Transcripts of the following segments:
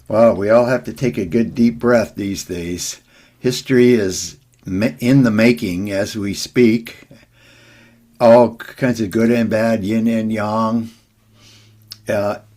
Well, we all have to take a good deep breath these days. History is in the making as we speak. All kinds of good and bad, yin and yang,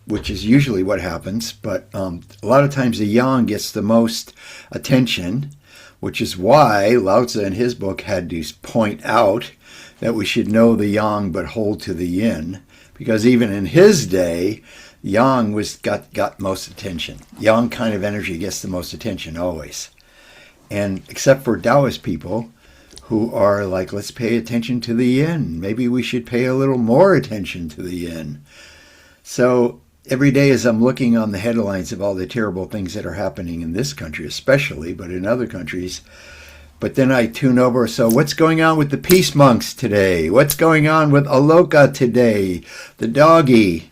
which is usually what happens. But a lot of times the yang gets the most attention, which is why Lao Tzu in his book had to point out that we should know the yang but hold to the yin, because even in his day, yang got most attention. Yang kind of energy gets the most attention always. And except for Taoist people who are like, let's pay attention to the yin. Maybe we should pay a little more attention to the yin. So every day as I'm looking on the headlines of all the terrible things that are happening in this country especially, but in other countries, but then I tune over, so what's going on with the peace monks today? What's going on with Aloka today? The doggy?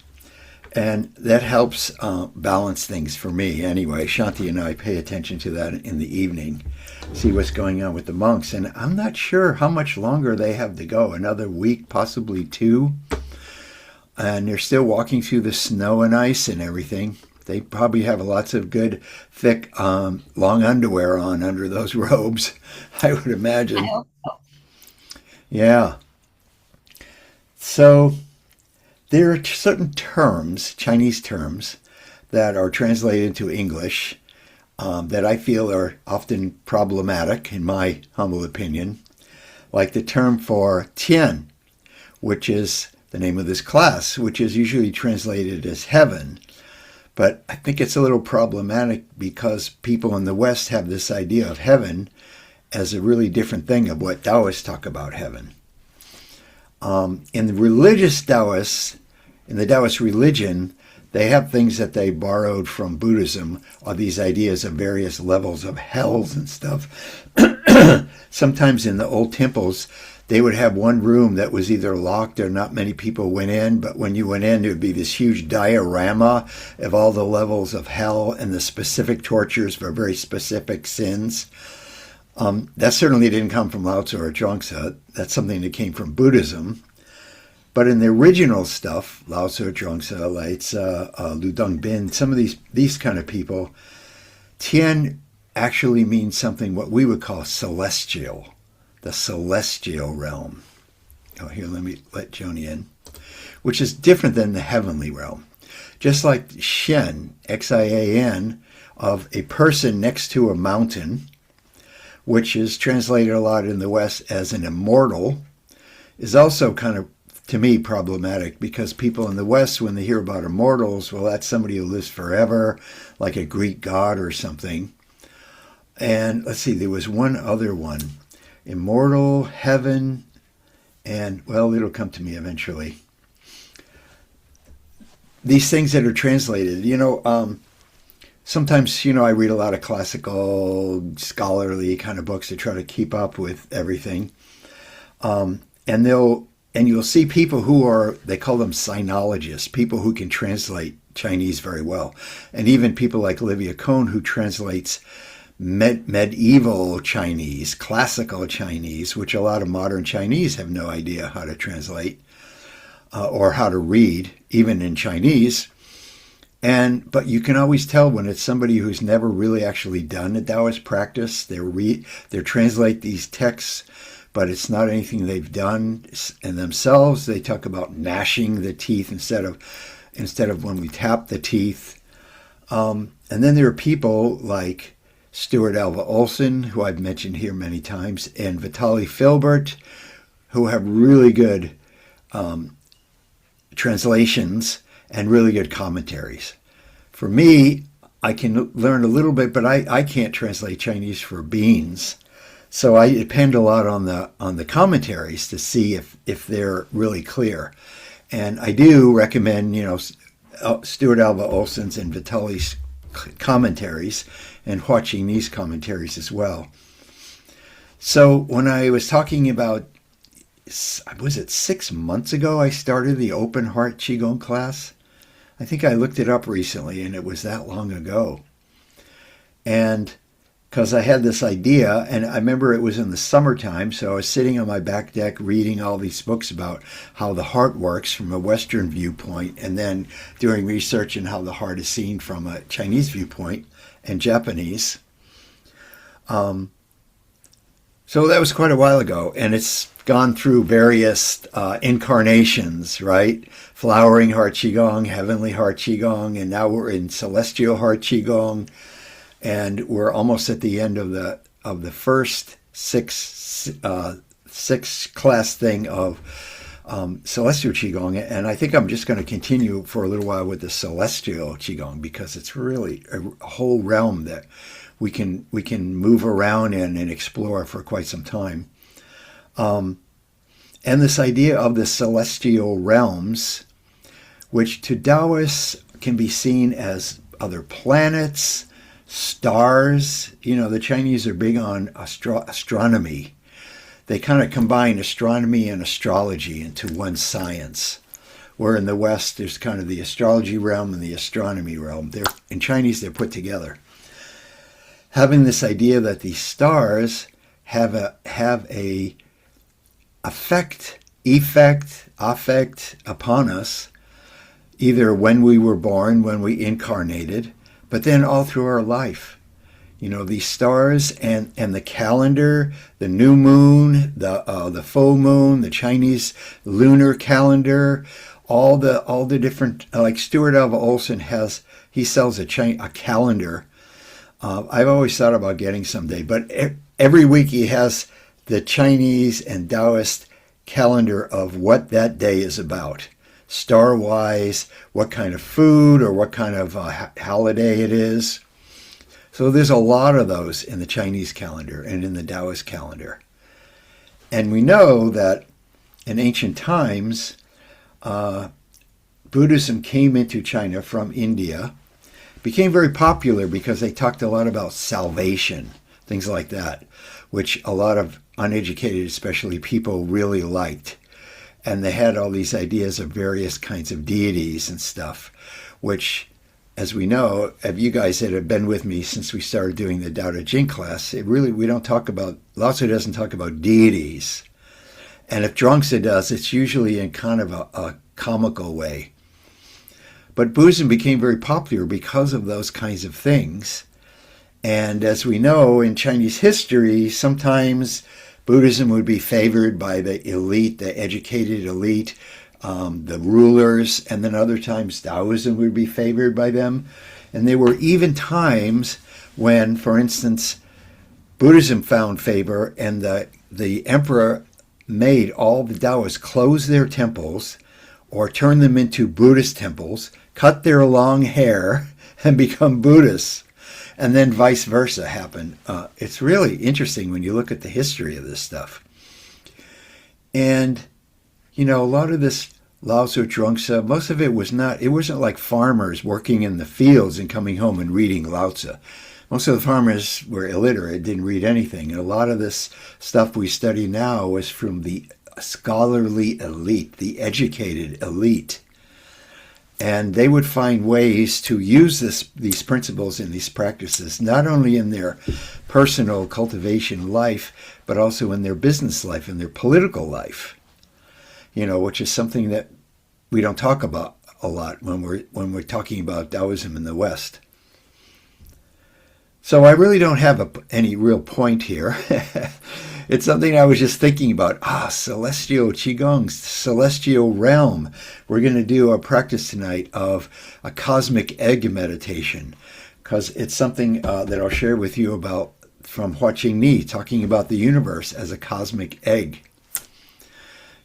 And that helps balance things for me anyway. Shanti and I pay attention to that in the evening, see what's going on with the monks. And I'm not sure how much longer they have to go, another week, possibly two. And they're still walking through the snow and ice and everything. They probably have lots of good, thick, long underwear on under those robes, I would I imagine. hope so. Yeah. So there are certain terms, Chinese terms, that are translated into English that I feel are often problematic, in my humble opinion, like the term for Tian, which is the name of this class, which is usually translated as heaven. But I think it's a little problematic because people in the West have this idea of heaven as a really different thing of what Taoists talk about heaven. In the religious Taoists, in the Taoist religion, they have things that they borrowed from Buddhism, or these ideas of various levels of hells and stuff. Sometimes in the old temples, they would have one room that was either locked or not many people went in, but when you went in, there would be this huge diorama of all the levels of hell and the specific tortures for very specific sins. That certainly didn't come from Lao Tzu or Zhuangzi. That's something that came from Buddhism. But in the original stuff, Lao Tzu, Zhuangzi, Lai Tzu, Lu Dongbin, some of these kind of people, Tian actually means something what we would call celestial, the celestial realm. Oh, here, let me let Joni in, which is different than the heavenly realm. Just like Xian, Xian, of a person next to a mountain, which is translated a lot in the West as an immortal, is also kind of, to me, problematic because people in the West, when they hear about immortals, well, that's somebody who lives forever, like a Greek god or something. And let's see, there was one other one, immortal, heaven, and, well, it'll come to me eventually. These things that are translated, sometimes, I read a lot of classical, scholarly kind of books to try to keep up with everything. And you'll see people who are, they call them sinologists, people who can translate Chinese very well. And even people like Olivia Cohn, who translates medieval Chinese, classical Chinese, which a lot of modern Chinese have no idea how to translate or how to read, even in Chinese. But you can always tell when it's somebody who's never really actually done a Taoist practice. They translate these texts, but it's not anything they've done in themselves. They talk about gnashing the teeth instead of when we tap the teeth. And then there are people like Stuart Alva Olson, who I've mentioned here many times, and Vitaly Filbert, who have really good translations and really good commentaries. For me, I can learn a little bit, but I can't translate Chinese for beans. So I depend a lot on the commentaries to see if they're really clear. And I do recommend, Stuart Alva Olson's and Vitaly's commentaries and watching these commentaries as well. So when I was talking about, was it 6 months ago I started the open heart Qigong class? I think I looked it up recently and it was that long ago. And because I had this idea, and I remember it was in the summertime, so I was sitting on my back deck reading all these books about how the heart works from a Western viewpoint, and then doing research on how the heart is seen from a Chinese viewpoint and Japanese. So that was quite a while ago, and it's gone through various incarnations, right? Flowering Heart Qigong, Heavenly Heart Qigong, and now we're in Celestial Heart Qigong, and we're almost at the end of the first six class thing of Celestial Qigong, and I think I'm just going to continue for a little while with the Celestial Qigong because it's really a whole realm that we can move around in and explore for quite some time. And this idea of the celestial realms, which to Taoists can be seen as other planets, stars. You know, the Chinese are big on astronomy. They kind of combine astronomy and astrology into one science. Where in the West, there's kind of the astrology realm and the astronomy realm. In Chinese, they're put together. Having this idea that these stars have a effect upon us, either when we were born, when we incarnated, but then all through our life. You know, these stars and the calendar, the new moon, the full moon, the Chinese lunar calendar, all the different, like Stuart Alva Olson he sells a calendar. I've always thought about getting someday, but every week he has the Chinese and Taoist calendar of what that day is about, star-wise, what kind of food or what kind of holiday it is. So there's a lot of those in the Chinese calendar and in the Taoist calendar. And we know that in ancient times, Buddhism came into China from India, became very popular because they talked a lot about salvation, things like that, which a lot of uneducated, especially people, really liked. And they had all these ideas of various kinds of deities and stuff, which, as we know, if you guys that have been with me since we started doing the Tao Te Ching class, we don't talk about, Lao Tzu doesn't talk about deities. And if Zhuangzi does, it's usually in kind of a comical way. But Buddhism became very popular because of those kinds of things. And as we know in Chinese history, sometimes Buddhism would be favored by the elite, the educated elite, the rulers, and then other times Taoism would be favored by them. And there were even times when, for instance, Buddhism found favor and the emperor made all the Taoists close their temples or turn them into Buddhist temples, cut their long hair, and become Buddhists. And then vice versa happened. It's really interesting when you look at the history of this stuff. And, you know, a lot of this Lao Tzu, Zhuangzi, most of it wasn't like farmers working in the fields and coming home and reading Lao Tzu. Most of the farmers were illiterate, didn't read anything. And a lot of this stuff we study now was from the scholarly elite, the educated elite. And they would find ways to use these principles and these practices, not only in their personal cultivation life, but also in their business life, in their political life. You know, which is something that we don't talk about a lot when we're talking about Taoism in the West. So I really don't have any real point here. It's something I was just thinking about. Celestial Qigong, celestial realm. We're going to do a practice tonight of a cosmic egg meditation, because it's something that I'll share with you about from Hua Qing Ni, talking about the universe as a cosmic egg.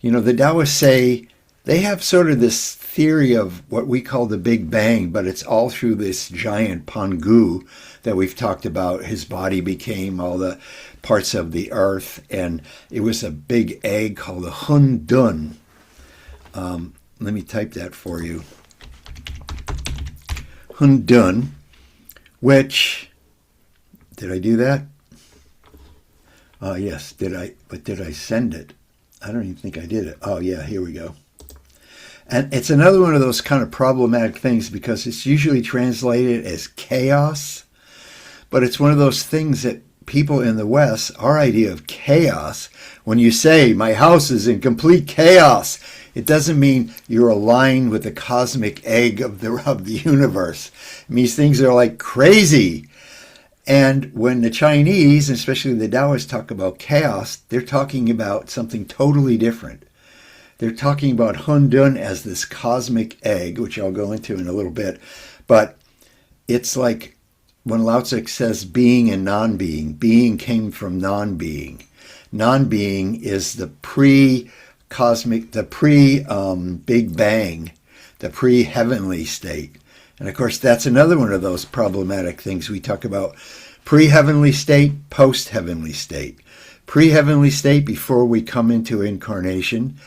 You know, the Taoists say they have sort of this theory of what we call the Big Bang, but it's all through this giant Pangu that we've talked about. His body became all the parts of the earth, and it was a big egg called a Hun Dun. Let me type that for you. Hun Dun, which, did I do that? Yes, did I send it? I don't even think I did it. Oh yeah, here we go. And it's another one of those kind of problematic things because it's usually translated as chaos, But it's one of those things that people in the West, our idea of chaos, when you say my house is in complete chaos, it doesn't mean you're aligned with the cosmic egg of the universe. It means things are like crazy. And when the Chinese, especially the Taoists, talk about chaos, they're talking about something totally different. They're talking about Hun Dun as this cosmic egg, which I'll go into in a little bit. But it's like when Lao Tzu says being and non-being, being came from non-being. Non-being is the pre-cosmic, the pre-Big Bang, the pre-heavenly state. And of course, that's another one of those problematic things we talk about. Pre-heavenly state, post-heavenly state. Pre-heavenly state before we come into incarnation,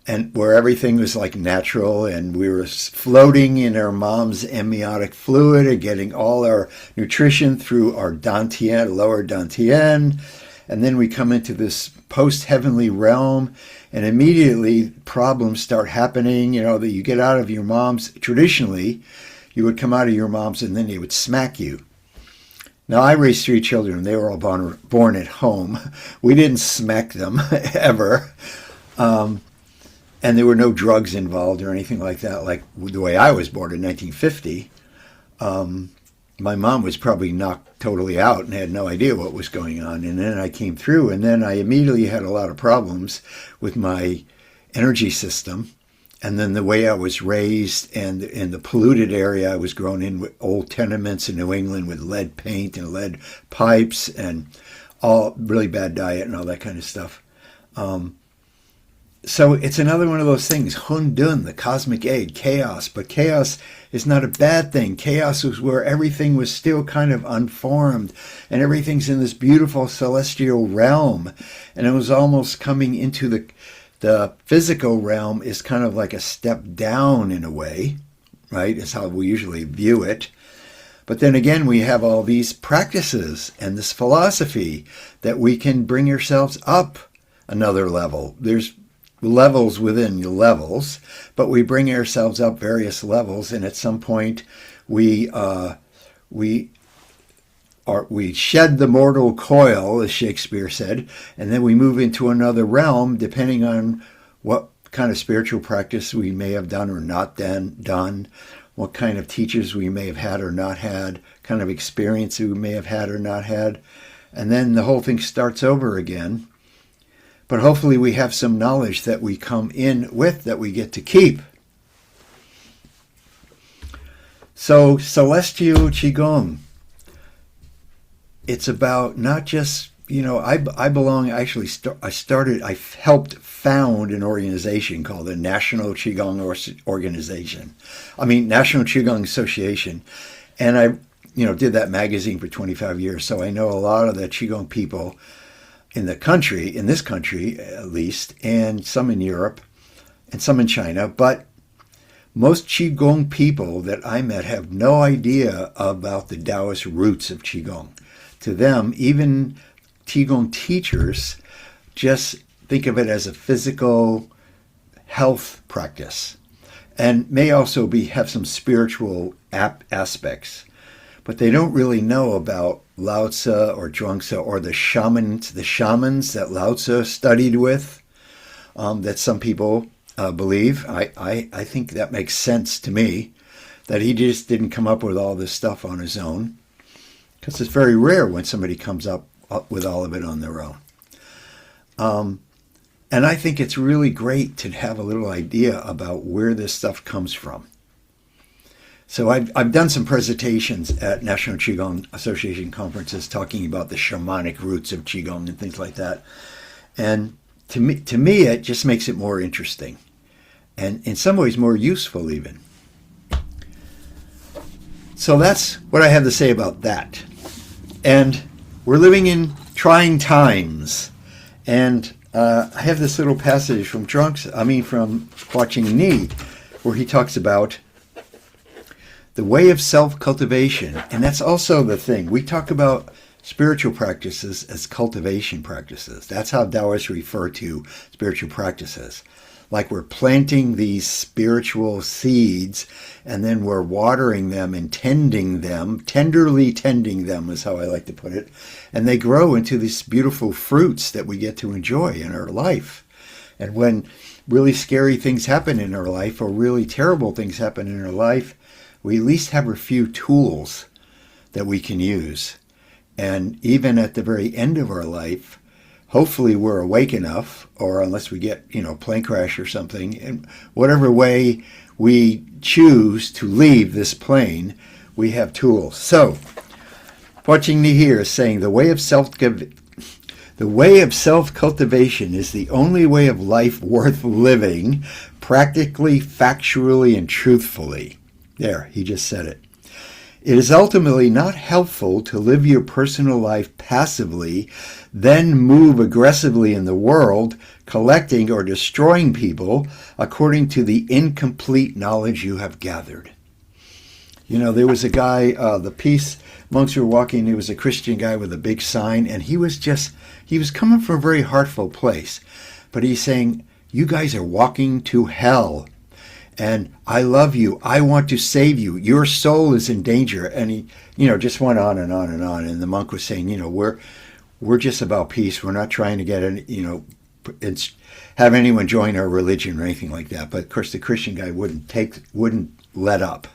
and where everything was like natural and we were floating in our mom's amniotic fluid and getting all our nutrition through our dantian, lower dantian. And then we come into this post-heavenly realm and immediately problems start happening, that you get out of your mom's. Traditionally, you would come out of your mom's and then they would smack you. Now, I raised 3 children. They were all born at home. We didn't smack them ever. And there were no drugs involved or anything like that, like the way I was born in 1950. My mom was probably knocked totally out and had no idea what was going on. And then I came through, and then I immediately had a lot of problems with my energy system. And then the way I was raised and in the polluted area, I was grown in with old tenements in New England with lead paint and lead pipes and all really bad diet and all that kind of stuff. So it's another one of those things, Hun Dun, the cosmic egg, chaos. But chaos is not a bad thing. Chaos was where everything was still kind of unformed and everything's in this beautiful celestial realm. And it was almost coming into the physical realm is kind of like a step down in a way, right? Is how we usually view it. But then again, we have all these practices and this philosophy that we can bring ourselves up another level. There's levels within the levels, but we bring ourselves up various levels, and at some point we shed the mortal coil, as Shakespeare said, and then we move into another realm depending on what kind of spiritual practice we may have done or not done, what kind of teachers we may have had or not had, kind of experience we may have had or not had, and then the whole thing starts over again. But hopefully we have some knowledge that we come in with that we get to keep. So Celestial Qigong, it's about not just, I belong, actually, I helped found an organization called the National Qigong Organization. National Qigong Association. And I, did that magazine for 25 years. So I know a lot of the Qigong people in this country at least, and some in Europe, and some in China. But most Qigong people that I met have no idea about the Taoist roots of Qigong. To them, even Qigong teachers just think of it as a physical health practice, and may also have some spiritual aspects. But they don't really know about Lao Tzu or Zhuangzi or the shamans that Lao Tzu studied with, that some people believe. I think that makes sense to me, that he just didn't come up with all this stuff on his own, because it's very rare when somebody comes up with all of it on their own. And I think it's really great to have a little idea about where this stuff comes from. So I've done some presentations at National Qigong Association conferences talking about the shamanic roots of Qigong and things like that. And to me, it just makes it more interesting and in some ways more useful even. So that's what I have to say about that. And we're living in trying times. And I have this little passage from from Hua Qing Ni, where he talks about the way of self-cultivation. And that's also the thing. We talk about spiritual practices as cultivation practices. That's how Taoists refer to spiritual practices. like we're planting these spiritual seeds, and then we're watering them and tending them, tenderly tending them is how I like to put it, and they grow into these beautiful fruits that we get to enjoy in our life. And when really scary things happen in our life, or really terrible things happen in our life, we at least have a few tools that we can use. And even at the very end of our life, hopefully we're awake enough, or unless we get, plane crash or something, in whatever way we choose to leave this plane, we have tools. So, watching me here is saying the way of self-cultivation is the only way of life worth living, practically, factually, and truthfully. There, he just said it. It is ultimately not helpful to live your personal life passively, then move aggressively in the world, collecting or destroying people according to the incomplete knowledge you have gathered. There was a guy, the peace monks were walking, he was a Christian guy with a big sign, and he was coming from a very heartful place. But he's saying, you guys are walking to hell. And I love you. I want to save you. Your soul is in danger. And he, just went on and on and on. And the monk was saying, we're just about peace. We're not trying to get have anyone join our religion or anything like that. But of course, the Christian guy wouldn't let up.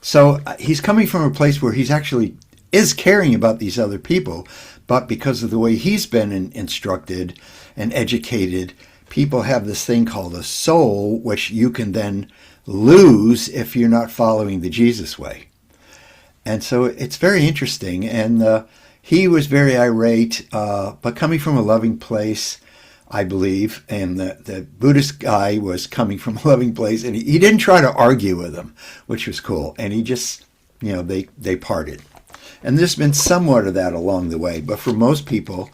So he's coming from a place where he's actually is caring about these other people, but because of the way he's been instructed and educated, people have this thing called a soul, which you can then lose if you're not following the Jesus way. And so it's very interesting. And he was very irate, but coming from a loving place, I believe. And the Buddhist guy was coming from a loving place. And he didn't try to argue with him, which was cool. And he just, they parted. And there's been somewhat of that along the way. But for most people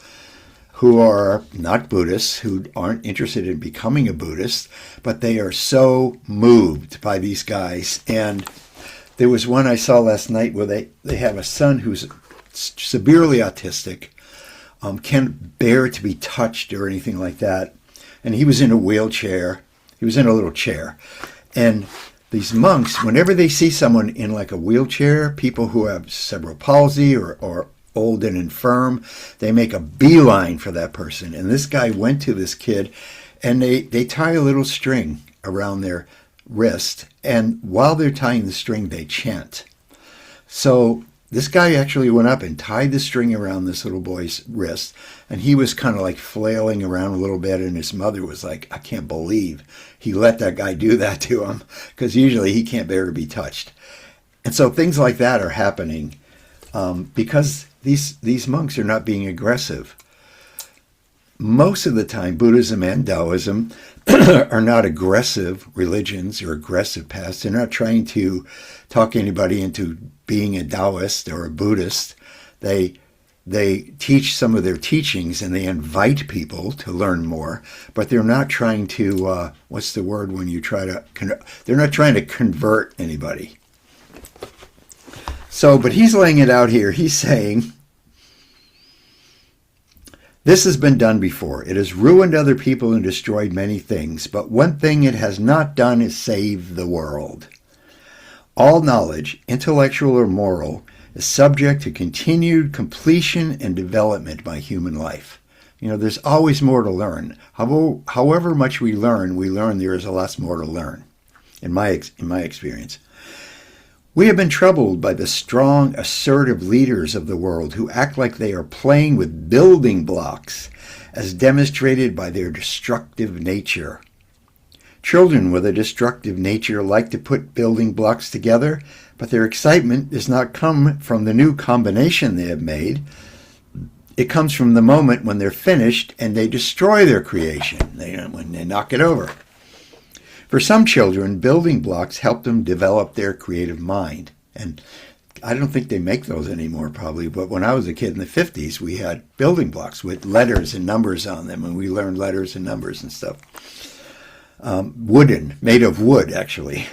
who are not Buddhists, who aren't interested in becoming a Buddhist, but they are so moved by these guys. And there was one I saw last night where they have a son who's severely autistic, can't bear to be touched or anything like that. And he was in a wheelchair. He was in a little chair. And these monks, whenever they see someone in like a wheelchair, people who have cerebral palsy or old and infirm, they make a beeline for that person. And this guy went to this kid, and they tie a little string around their wrist, and while they're tying the string, they chant. So this guy actually went up and tied the string around this little boy's wrist, and he was kind of like flailing around a little bit, and his mother was like, I can't believe he let that guy do that to him, because usually he can't bear to be touched. And so things like that are happening because these monks are not being aggressive. Most of the time, Buddhism and Taoism are not aggressive religions or aggressive paths. They're not trying to talk anybody into being a Taoist or a Buddhist. They teach some of their teachings and they invite people to learn more, but they're not trying to, what's the word when you try to, they're not trying to convert anybody. So, but he's laying it out here. He's saying, this has been done before. It has ruined other people and destroyed many things, but one thing it has not done is save the world. All knowledge, intellectual or moral, is subject to continued completion and development by human life. There's always more to learn. However much we learn there is a lot more to learn, in my experience. We have been troubled by the strong, assertive leaders of the world who act like they are playing with building blocks, as demonstrated by their destructive nature. Children with a destructive nature like to put building blocks together, but their excitement does not come from the new combination they have made. It comes from the moment when they're finished and they destroy their creation, when they knock it over. For some children, building blocks help them develop their creative mind. And I don't think they make those anymore probably, but when I was a kid in the 50s, we had building blocks with letters and numbers on them, and we learned letters and numbers and stuff. Made of wood, actually.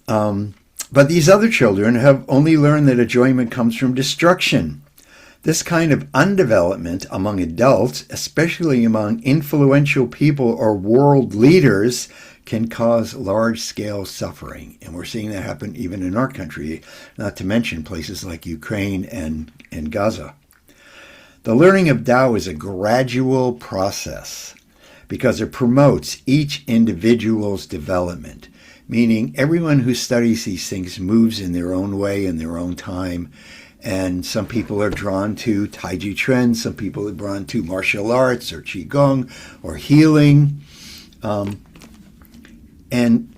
But these other children have only learned that enjoyment comes from destruction. This kind of undevelopment among adults, especially among influential people or world leaders, can cause large-scale suffering. And we're seeing that happen even in our country, not to mention places like Ukraine and Gaza. The learning of Tao is a gradual process because it promotes each individual's development, meaning everyone who studies these things moves in their own way, in their own time. And some people are drawn to Taiji Chuan, some people are drawn to martial arts or Qigong or healing. And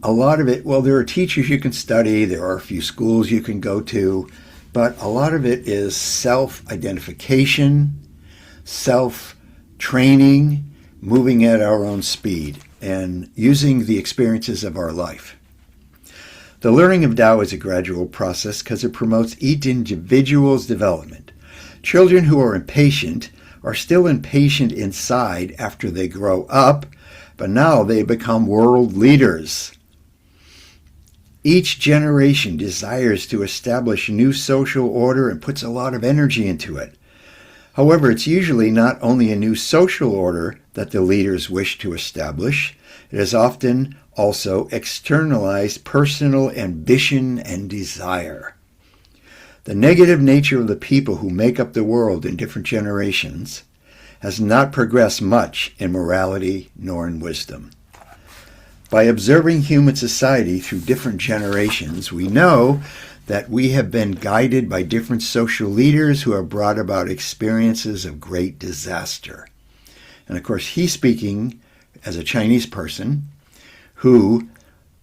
a lot of it, well, there are teachers you can study, there are a few schools you can go to, but a lot of it is self-identification, self-training, moving at our own speed, and using the experiences of our life. The learning of Tao is a gradual process because it promotes each individual's development. Children who are impatient are still impatient inside after they grow up, but now they become world leaders. Each generation desires to establish new social order and puts a lot of energy into it. However, it's usually not only a new social order that the leaders wish to establish, it is often also externalized personal ambition and desire. The negative nature of the people who make up the world in different generations has not progressed much in morality nor in wisdom. By observing human society through different generations, we know that we have been guided by different social leaders who have brought about experiences of great disaster. And of course, he's speaking as a Chinese person who,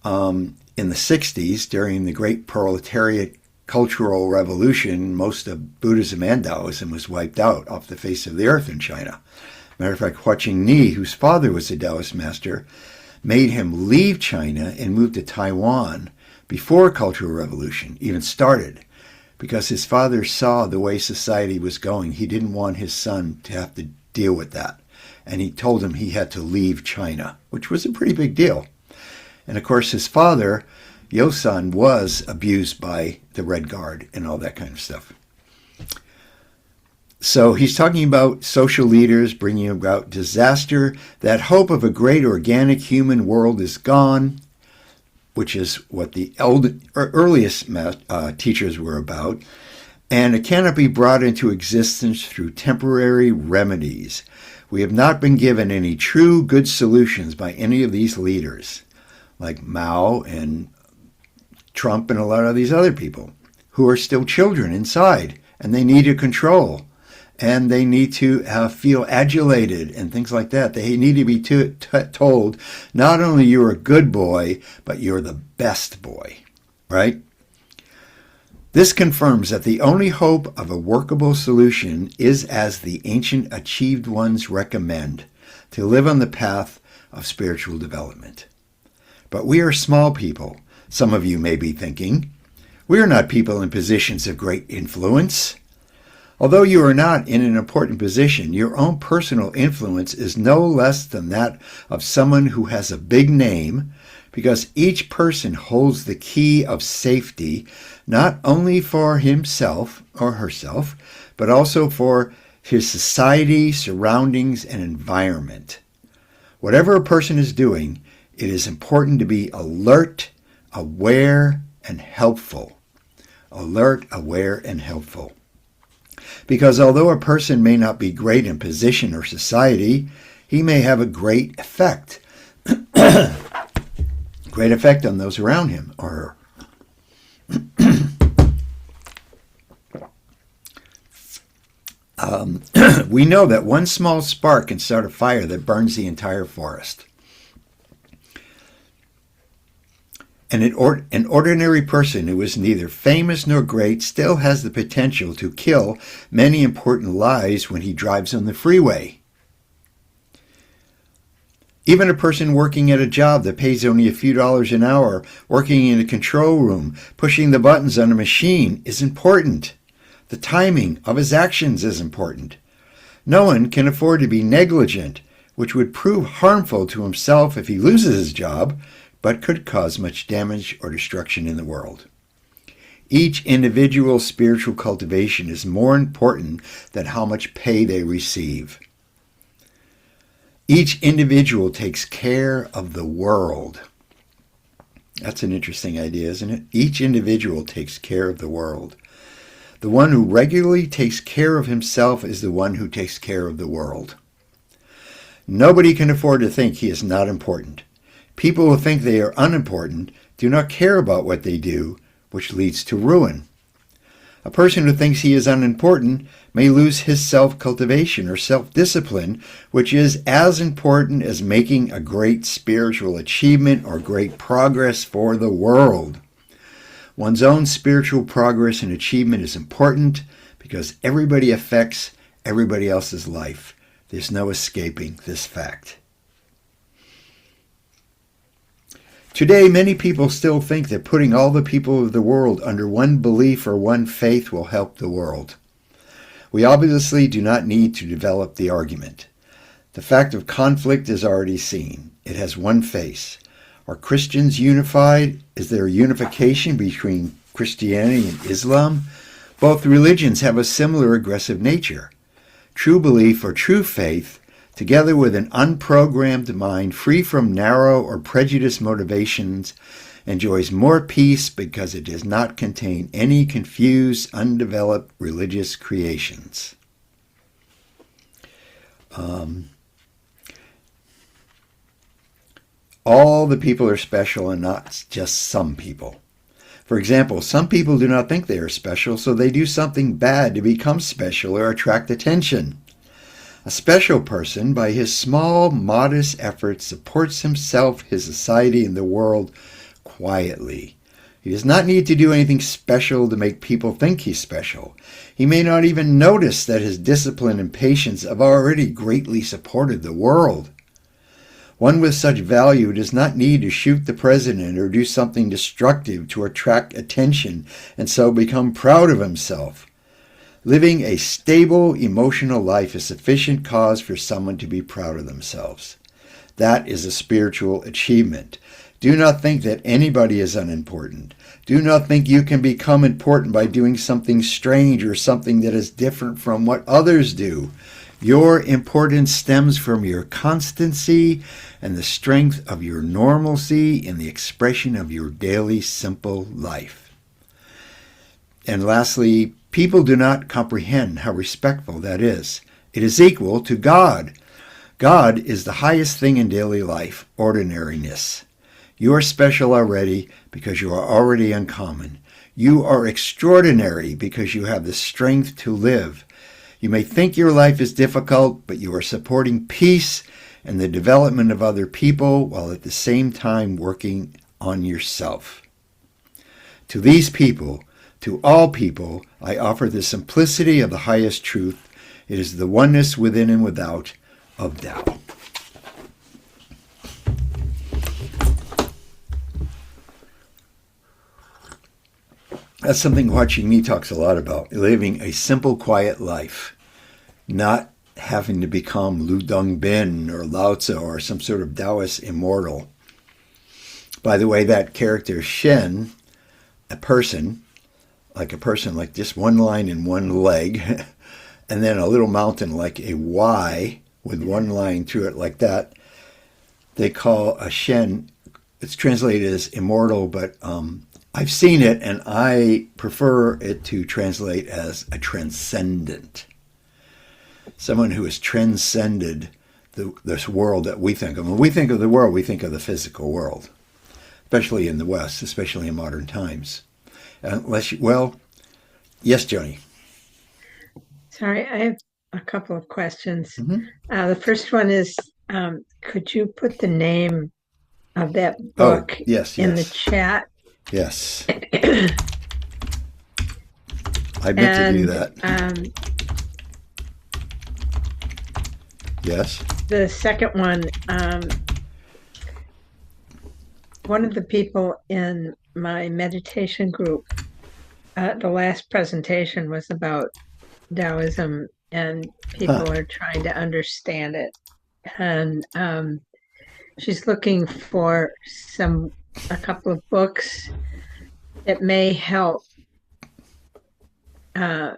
in the 60s, during the great proletariat cultural revolution, most of Buddhism and Taoism was wiped out off the face of the earth in China. Matter of fact, Hua Qingni, whose father was a Taoist master, made him leave China and move to Taiwan before Cultural Revolution even started, because his father saw the way society was going. He didn't want his son to have to deal with that. And he told him he had to leave China, which was a pretty big deal. And of course, his father, Yosan, was abused by the Red Guard and all that kind of stuff. So he's talking about social leaders bringing about disaster. That hope of a great organic human world is gone, which is what the earliest teachers were about. And it cannot be brought into existence through temporary remedies. We have not been given any true good solutions by any of these leaders, like Mao and Trump and a lot of these other people, who are still children inside, and they need to control, and they need to feel adulated and things like that. They need to be told, not only you're a good boy, but you're the best boy, right? This confirms that the only hope of a workable solution is, as the ancient achieved ones recommend, to live on the path of spiritual development. But we are small people, some of you may be thinking. We are not people in positions of great influence. Although you are not in an important position, your own personal influence is no less than that of someone who has a big name, because each person holds the key of safety, not only for himself or herself, but also for his society, surroundings, and environment. Whatever a person is doing, it is important to be alert, aware, and helpful. Alert, aware, and helpful. Because although a person may not be great in position or society, he may have a great effect. Great effect on those around him or her. We know that one small spark can start a fire that burns the entire forest. And an ordinary person who is neither famous nor great still has the potential to kill many important lives when he drives on the freeway. Even a person working at a job that pays only a few dollars an hour, working in a control room, pushing the buttons on a machine is important. The timing of his actions is important. No one can afford to be negligent, which would prove harmful to himself if he loses his job, but could cause much damage or destruction in the world. Each individual spiritual cultivation is more important than how much pay they receive. Each individual takes care of the world. That's an interesting idea, isn't it? Each individual takes care of the world. The one who regularly takes care of himself is the one who takes care of the world. Nobody can afford to think he is not important. People who think they are unimportant do not care about what they do, which leads to ruin. A person who thinks he is unimportant may lose his self-cultivation or self-discipline, which is as important as making a great spiritual achievement or great progress for the world. One's own spiritual progress and achievement is important because everybody affects everybody else's life. There's no escaping this fact. Today, many people still think that putting all the people of the world under one belief or one faith will help the world. We obviously do not need to develop the argument. The fact of conflict is already seen. It has one face. Are Christians unified? Is there unification between Christianity and Islam? Both religions have a similar aggressive nature. True belief or true faith, together with an unprogrammed mind free from narrow or prejudiced motivations, enjoys more peace because it does not contain any confused, undeveloped religious creations. All the people are special and not just some people. For example, some people do not think they are special, so they do something bad to become special or attract attention. A special person, by his small, modest efforts, supports himself, his society, and the world quietly. He does not need to do anything special to make people think he's special. He may not even notice that his discipline and patience have already greatly supported the world. One with such value does not need to shoot the president or do something destructive to attract attention and so become proud of himself. Living a stable, emotional life is sufficient cause for someone to be proud of themselves. That is a spiritual achievement. Do not think that anybody is unimportant. Do not think you can become important by doing something strange or something that is different from what others do. Your importance stems from your constancy and the strength of your normalcy in the expression of your daily simple life. And lastly, people do not comprehend how respectful that is. It is equal to God. God is the highest thing in daily life, ordinariness. You are special already because you are already uncommon. You are extraordinary because you have the strength to live. You may think your life is difficult, but you are supporting peace and the development of other people while at the same time working on yourself. To these people, to all people, I offer the simplicity of the highest truth. It is the oneness within and without of Tao. That's something Hua Qingmei talks a lot about, living a simple, quiet life, not having to become Lu Dongbin or Lao Tzu or some sort of Taoist immortal. By the way, that character Shen, a person like just one line and one leg, and then a little mountain like a Y with one line through it like that, they call a Shen, it's translated as immortal, but I've seen it, and I prefer it to translate as a transcendent. Someone who has transcended this world that we think of. When we think of the world, we think of the physical world, especially in the West, especially in modern times. Yes, Joni. Sorry, I have a couple of questions. Mm-hmm. The first one is, could you put the name of that book in the chat? Yes. I meant to do that. Yes. The second one, one of the people in my meditation group, the last presentation was about Taoism, and people are trying to understand it. And she's looking for a couple of books that may help uh,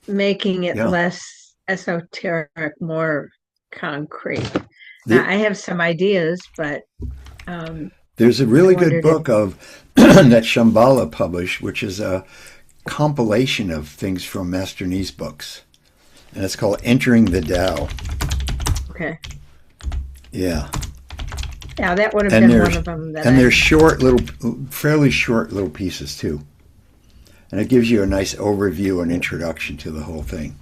making it Yeah. less esoteric, more concrete. The, I have some ideas, but um, there's a I really good wondered if, book of that Shambhala published, which is a compilation of things from Master Ni's books, and it's called Entering the Tao. okay. Yeah, Yeah, that would have and been one there's of them that and I, there's short little, fairly short little pieces too, and it gives you a nice overview and introduction to the whole thing.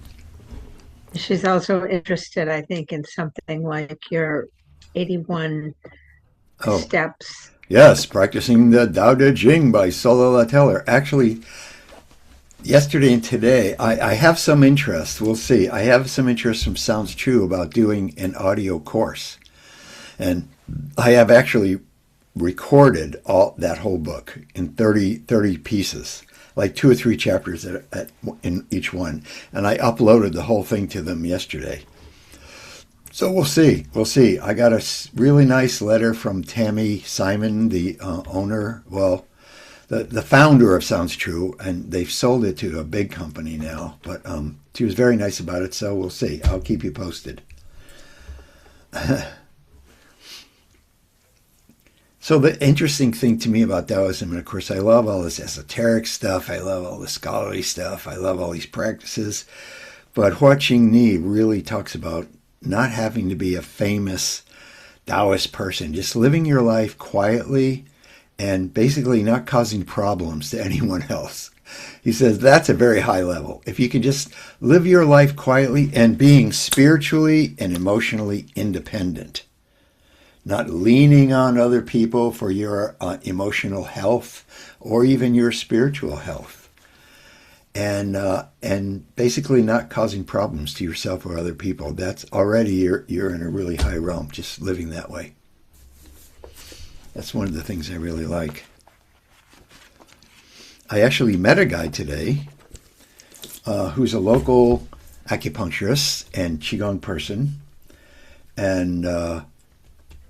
she's also interested, I think, in something like your 81 Oh, steps. yes, practicing the Tao Te Ching by Solo Lateller. Actually, yesterday and today, I have some interest. We'll see. I have some interest from Sounds True about doing an audio course. And I have actually recorded all that whole book in 30 pieces, like 2 or 3 chapters in each one. And I uploaded the whole thing to them yesterday. So we'll see. We'll see. I got a really nice letter from Tammy Simon, the owner, well, the founder of Sounds True, and they've sold it to a big company now. But she was very nice about it, so we'll see. I'll keep you posted. So the interesting thing to me about Taoism, and of course I love all this esoteric stuff, I love all the scholarly stuff, I love all these practices, but Hua Qing Ni really talks about not having to be a famous Taoist person, just living your life quietly and basically not causing problems to anyone else. He says that's a very high level. If you can just live your life quietly and being spiritually and emotionally independent, not leaning on other people for your emotional health or even your spiritual health, and basically not causing problems to yourself or other people. That's already you're in a really high realm just living that way. That's one of the things I really like. I actually met a guy today who's a local acupuncturist and qigong person, and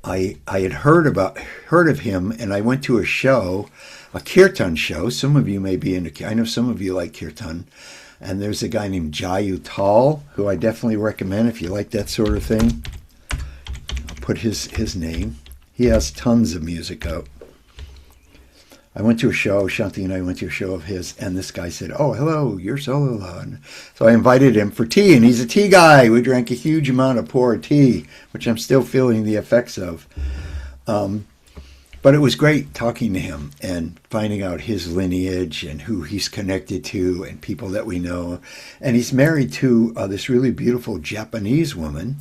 I had heard of him, and I went to a show, a kirtan show. Some of you may be into. I know some of you like kirtan, and there's a guy named Jayu Tal who I definitely recommend if you like that sort of thing. I'll put his name. He has tons of music out. I went to a show. Shanti and I went to a show of his, and this guy said, "Oh, hello, you're Solola." So I invited him for tea, and he's a tea guy. We drank a huge amount of poor tea, which I'm still feeling the effects of. But it was great talking to him and finding out his lineage and who he's connected to and people that we know. And he's married to this really beautiful Japanese woman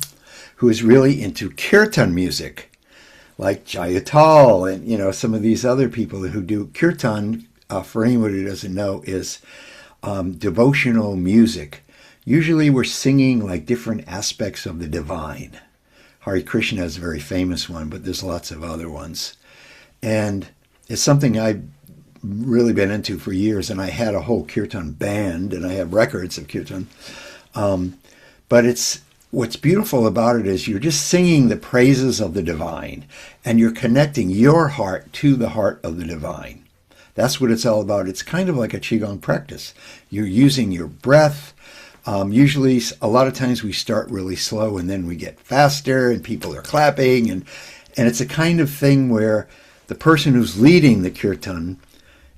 who is really into kirtan music, like Jayatal and some of these other people who do kirtan. For anyone who doesn't know, is devotional music. Usually we're singing like different aspects of the divine. Hare Krishna is a very famous one, but there's lots of other ones. And it's something I've really been into for years, and I had a whole kirtan band, and I have records of kirtan. But what's beautiful about it is you're just singing the praises of the divine, and you're connecting your heart to the heart of the divine. That's what it's all about. It's kind of like a qigong practice. You're using your breath. Usually, a lot of times we start really slow, and then we get faster, and people are clapping, and it's a kind of thing where the person who's leading the kirtan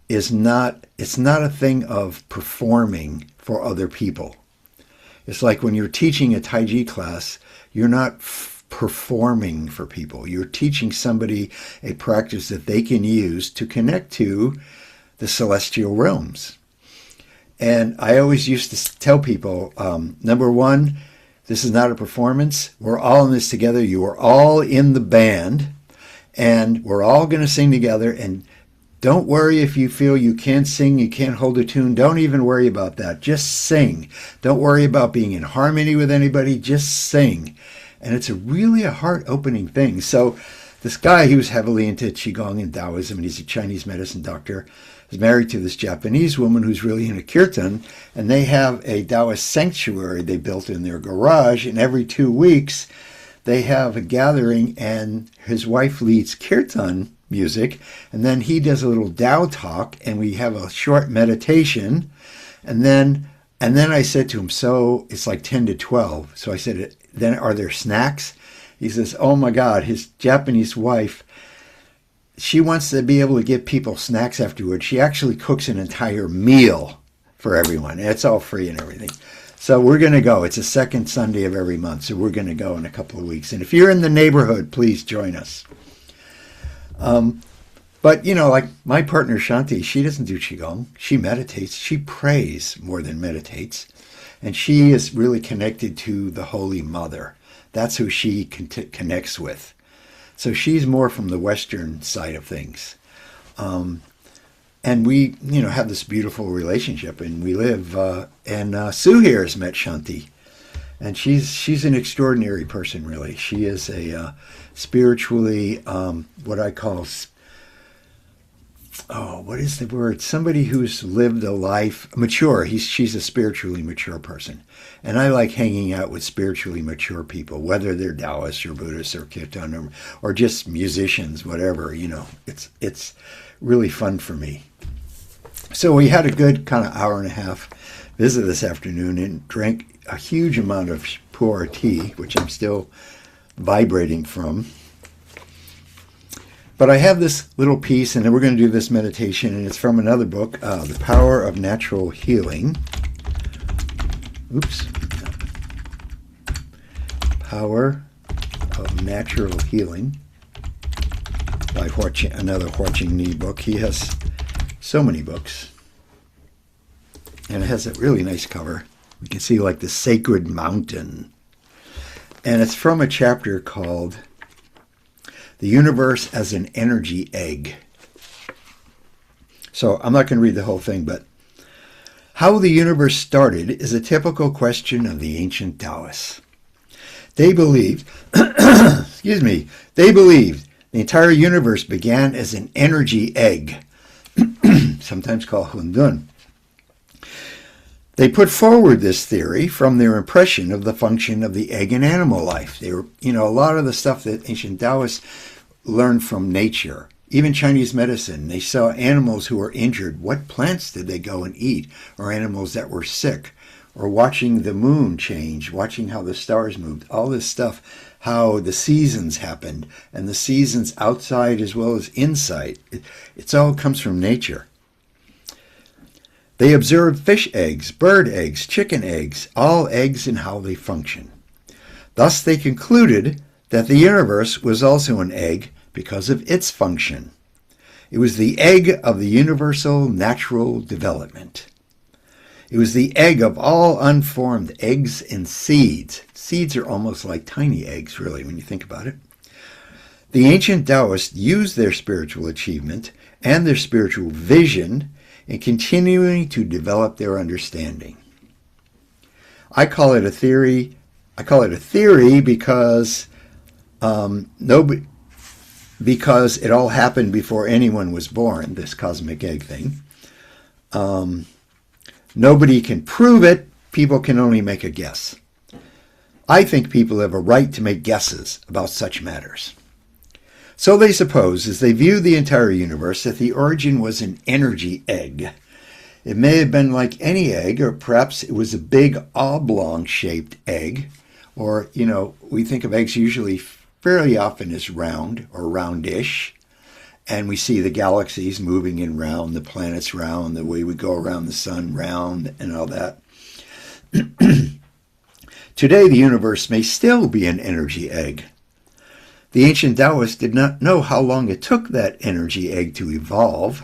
it's not a thing of performing for other people. It's like when you're teaching a Tai Chi class, you're not performing for people. You're teaching somebody a practice that they can use to connect to the celestial realms. And I always used to tell people, number one, this is not a performance. We're all in this together. You are all in the band, and we're all going to sing together. And don't worry if you feel you can't sing, you can't hold a tune. Don't even worry about that. Just sing. Don't worry about being in harmony with anybody. Just sing. And it's really a heart-opening thing. So this guy, he was heavily into Qigong and Taoism, and he's a Chinese medicine doctor, is married to this Japanese woman who's really into kirtan, and they have a Taoist sanctuary they built in their garage, and every 2 weeks they have a gathering, and his wife leads kirtan music, and then he does a little Tao talk, and we have a short meditation, and then And then I said to him, so it's like 10 to 12. So I said, then are there snacks? He says, oh my God, his Japanese wife, she wants to be able to give people snacks afterwards. She actually cooks an entire meal for everyone. And it's all free and everything. So we're going to go. It's the second Sunday of every month. So we're going to go in a couple of weeks. And if you're in the neighborhood, please join us. But, like my partner Shanti, she doesn't do Qigong. She meditates. She prays more than meditates. And she is really connected to the Holy Mother. That's who she connects with. So she's more from the Western side of things. And we, have this beautiful relationship, and we live, and Sue here has met Shanti. And she's an extraordinary person, really. She is a spiritually, what I call, what is the word? Somebody who's lived a life, mature. She's a spiritually mature person. And I like hanging out with spiritually mature people, whether they're Taoists or Buddhists or Kirtan or just musicians, whatever, It's really fun for me. So we had a good kind of hour and a half visit this afternoon and drank a huge amount of pu'er tea, which I'm still vibrating from. But I have this little piece, and then we're going to do this meditation, and it's from another book, The Power of Natural Healing. Oops. Power of Natural Healing by another Hua Ching Ni book. He has so many books. And it has a really nice cover. You can see like the Sacred Mountain. And it's from a chapter called The Universe as an Energy Egg. So I'm not going to read the whole thing, but how the universe started is a typical question of the ancient Taoists. They believed, they believed the entire universe began as an energy egg, sometimes called Hundun. They put forward this theory from their impression of the function of the egg in animal life. They were, a lot of the stuff that ancient Taoists learned from nature. Even Chinese medicine, they saw animals who were injured. What plants did they go and eat? Or animals that were sick? Or watching the moon change, watching how the stars moved. All this stuff, how the seasons happened, and the seasons outside as well as inside. It all comes from nature. They observed fish eggs, bird eggs, chicken eggs, all eggs and how they function. Thus they concluded that the universe was also an egg because of its function. It was the egg of the universal natural development. It was the egg of all unformed eggs and seeds. Seeds are almost like tiny eggs, really, when you think about it. The ancient Taoists used their spiritual achievement and their spiritual vision in continuing to develop their understanding. I call it a theory. Because because it all happened before anyone was born, this cosmic egg thing. Nobody can prove it. People can only make a guess. I think people have a right to make guesses about such matters. So they suppose, as they view the entire universe, that the origin was an energy egg. It may have been like any egg, or perhaps it was a big oblong-shaped egg. Or, we think of eggs usually fairly often as round or roundish. And we see the galaxies moving in round, the planets round, the way we go around the sun round, and all that. Today, the universe may still be an energy egg. The ancient Taoists did not know how long it took that energy egg to evolve.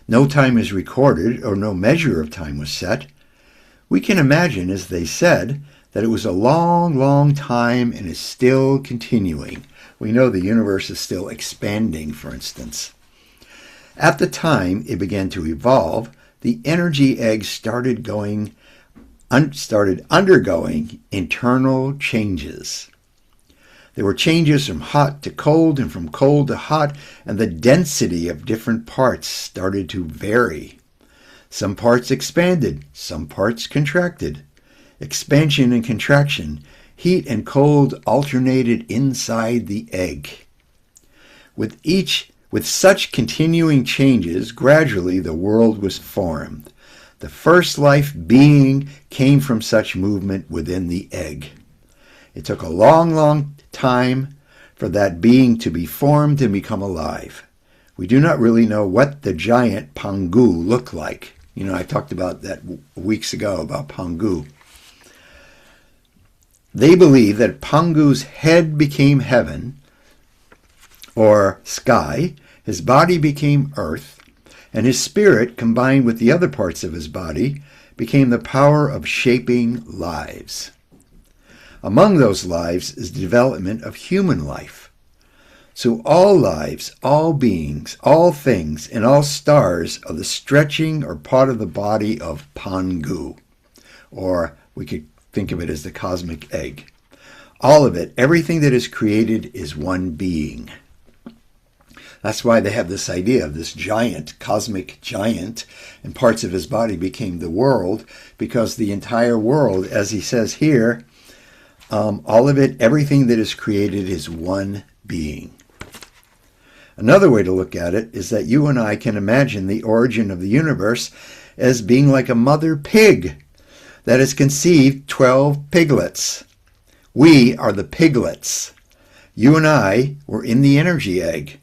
No time is recorded, or no measure of time was set. We can imagine, as they said, that it was a long, long time and is still continuing. We know the universe is still expanding, for instance. At the time it began to evolve, the energy egg started undergoing internal changes. There were changes from hot to cold and from cold to hot, and the density of different parts started to vary. Some parts expanded, some parts contracted. Expansion and contraction, heat and cold alternated inside the egg. With such continuing changes, gradually the world was formed. The first life being came from such movement within the egg. It took a long, long time for that being to be formed and become alive. We do not really know what the giant Pangu looked like. I talked about that weeks ago, about Pangu. They believe that Pangu's head became heaven, or sky, his body became earth, and his spirit, combined with the other parts of his body, became the power of shaping lives. Among those lives is the development of human life. So all lives, all beings, all things, and all stars are the stretching or part of the body of Pangu, or we could think of it as the cosmic egg. All of it, everything that is created, is one being. That's why they have this idea of this giant, cosmic giant, and parts of his body became the world, because the entire world, as he says here, all of it, everything that is created, is one being. Another way to look at it is that you and I can imagine the origin of the universe as being like a mother pig that has conceived 12 piglets. We are the piglets. You and I were in the energy egg.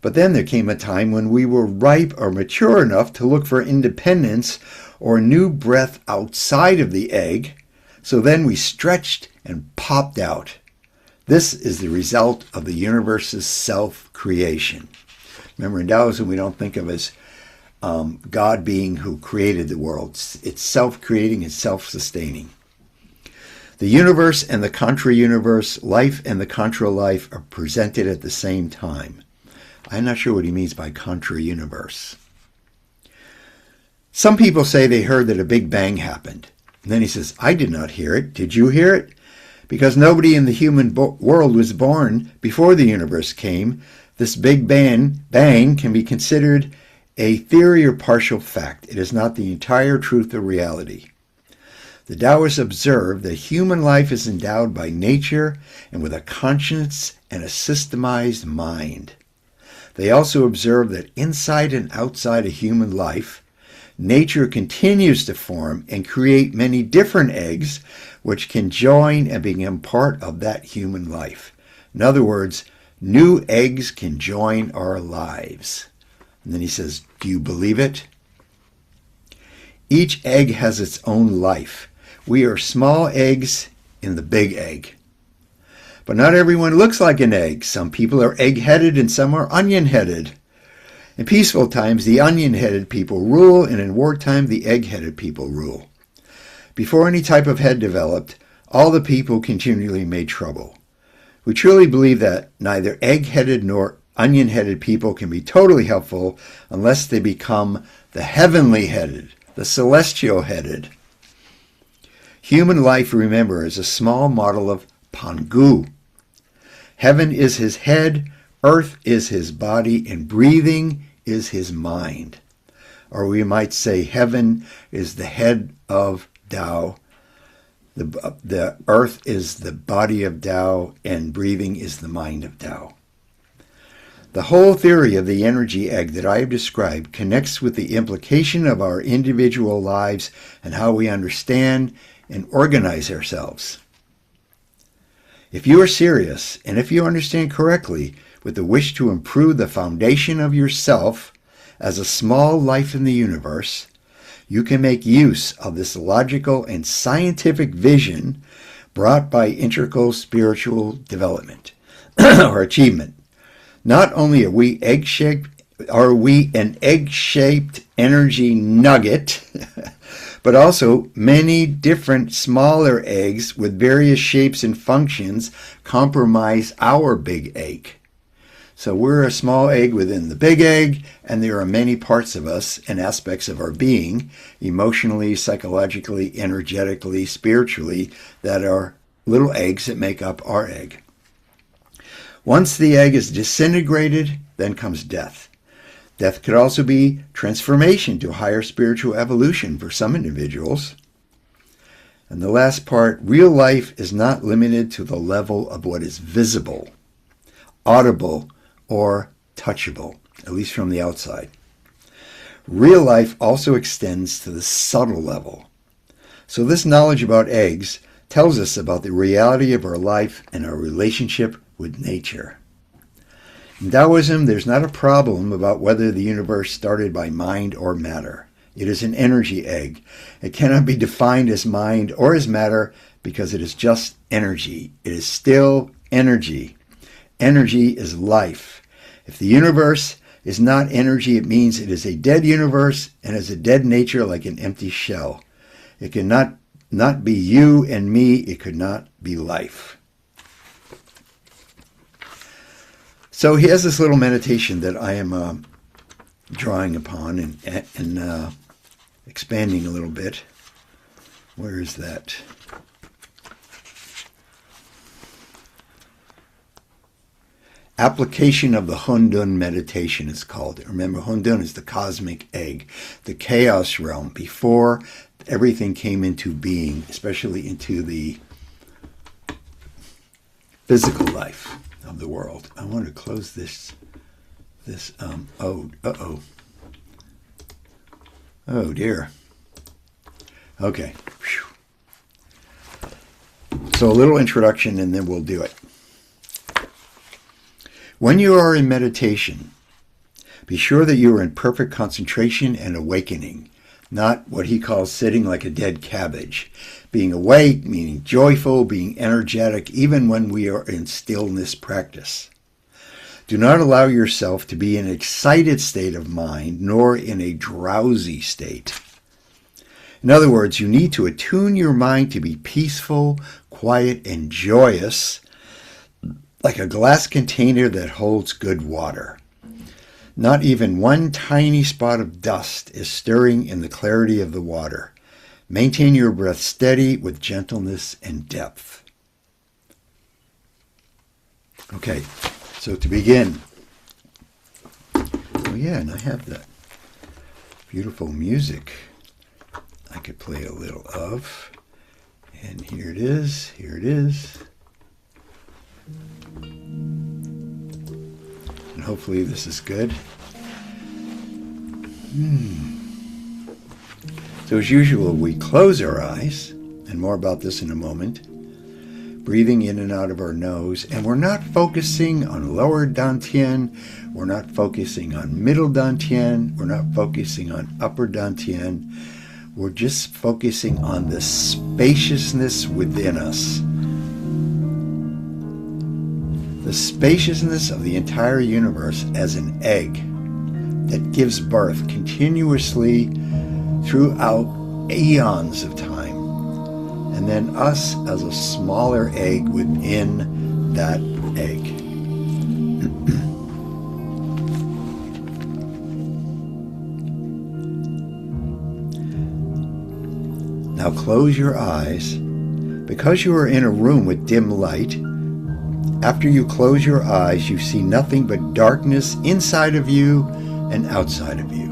But then there came a time when we were ripe or mature enough to look for independence or new breath outside of the egg. So then we stretched and popped out. This is the result of the universe's self-creation. Remember, in Taoism, we don't think of as God being who created the world. It's self-creating and self-sustaining. The universe and the contra-universe, life and the contra-life, are presented at the same time. I'm not sure what he means by contra-universe. Some people say they heard that a Big Bang happened. And then he says, I did not hear it. Did you hear it? Because nobody in the human world was born before the universe came, this Big Bang can be considered a theory or partial fact. It is not the entire truth or reality. The Taoists observe that human life is endowed by nature and with a conscience and a systemized mind. They also observe that inside and outside of human life, nature continues to form and create many different eggs which can join and become part of that human life. In other words, new eggs can join our lives. And then he says, do you believe it? Each egg has its own life. We are small eggs in the big egg. But not everyone looks like an egg. Some people are egg-headed and some are onion-headed. In peaceful times, the onion-headed people rule, and in wartime, the egg-headed people rule. Before any type of head developed, all the people continually made trouble. We truly believe that neither egg-headed nor onion-headed people can be totally helpful unless they become the heavenly-headed, the celestial-headed. Human life, remember, is a small model of Pangu. Heaven is his head, earth is his body, and breathing is his mind. Or we might say heaven is the head of Tao, the earth is the body of Tao, and breathing is the mind of Tao. The whole theory of the energy egg that I have described connects with the implication of our individual lives and how we understand and organize ourselves. If you are serious, and if you understand correctly, with the wish to improve the foundation of yourself as a small life in the universe, you can make use of this logical and scientific vision brought by integral spiritual development or achievement. Not only are we an egg-shaped energy nugget, but also many different smaller eggs with various shapes and functions comprise our big egg. So we're a small egg within the big egg, and there are many parts of us and aspects of our being, emotionally, psychologically, energetically, spiritually, that are little eggs that make up our egg. Once the egg is disintegrated, then comes death. Death could also be transformation to higher spiritual evolution for some individuals. And the last part, real life is not limited to the level of what is visible, audible, or touchable, at least from the outside. Real life also extends to the subtle level. So this knowledge about eggs tells us about the reality of our life and our relationship with nature. In Taoism, there's not a problem about whether the universe started by mind or matter. It is an energy egg. It cannot be defined as mind or as matter because it is just energy. It is still energy. Energy is life. If the universe is not energy, it means it is a dead universe and has a dead nature like an empty shell. It cannot not be you and me. It could not be life. So he has this little meditation that I am drawing upon and expanding a little bit. Where is that? Application of the Hundun meditation is called. Remember, Hundun is the cosmic egg, the chaos realm, before everything came into being, especially into the physical life of the world. I want to close this, oh dear. Okay. So a little introduction and then we'll do it. When you are in meditation, be sure that you are in perfect concentration and awakening, not what he calls sitting like a dead cabbage. Being awake, meaning joyful, being energetic, even when we are in stillness practice. Do not allow yourself to be in an excited state of mind, nor in a drowsy state. In other words, you need to attune your mind to be peaceful, quiet, and joyous, like a glass container that holds good water. Not even one tiny spot of dust is stirring in the clarity of the water. Maintain your breath steady with gentleness and depth. Okay, so to begin. Oh yeah, and I have that beautiful music I could play a little of. And here it is, here it is. And hopefully this is good. So as usual, we close our eyes, and more about this in a moment, breathing in and out of our nose, and we're not focusing on lower dantian, we're not focusing on middle dantian, we're not focusing on upper dantian, we're just focusing on the spaciousness within us. The spaciousness of the entire universe as an egg that gives birth continuously throughout eons of time, and then us as a smaller egg within that egg. Now close your eyes. Because you are in a room with dim light, after you close your eyes, you see nothing but darkness inside of you and outside of you.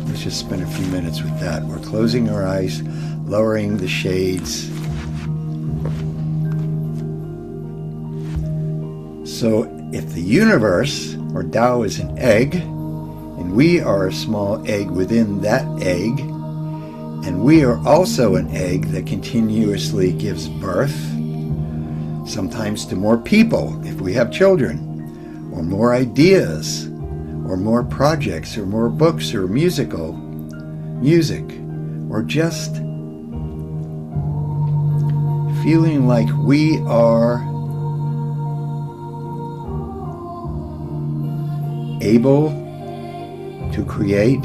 Let's just spend a few minutes with that. We're closing our eyes, lowering the shades. So if the universe, or Tao, is an egg, and we are a small egg within that egg, and we are also an egg that continuously gives birth, sometimes to more people if we have children, or more ideas, or more projects, or more books, or music, or just feeling like we are able to create,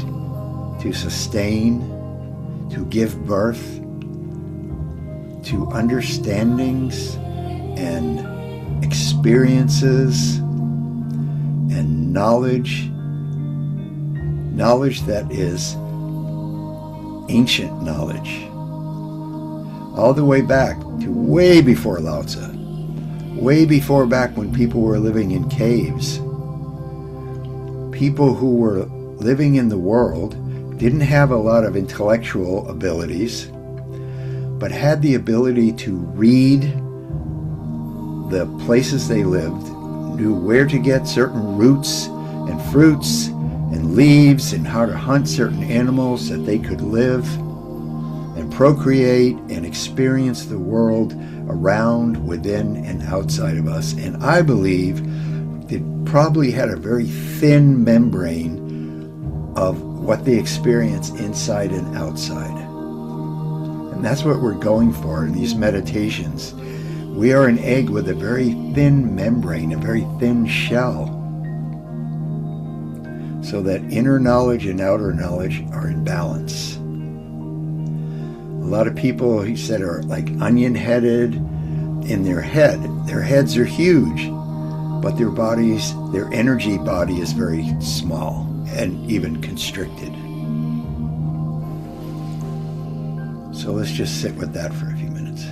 to sustain, to give birth to understandings and experiences and knowledge that is ancient knowledge, all the way back to way before Lao Tzu, way before back when people were living in caves. People who were living in the world didn't have a lot of intellectual abilities, but had the ability to read the places they lived, knew where to get certain roots and fruits and leaves and how to hunt certain animals that they could live and procreate and experience the world around, within, and outside of us. And I believe they probably had a very thin membrane of what they experience inside and outside. And that's what we're going for in these meditations. We are an egg with a very thin membrane, a very thin shell, so that inner knowledge and outer knowledge are in balance. A lot of people, he said, are like onion-headed in their head. Their heads are huge, but their bodies, their energy body is very small and even constricted. So let's just sit with that for a few minutes.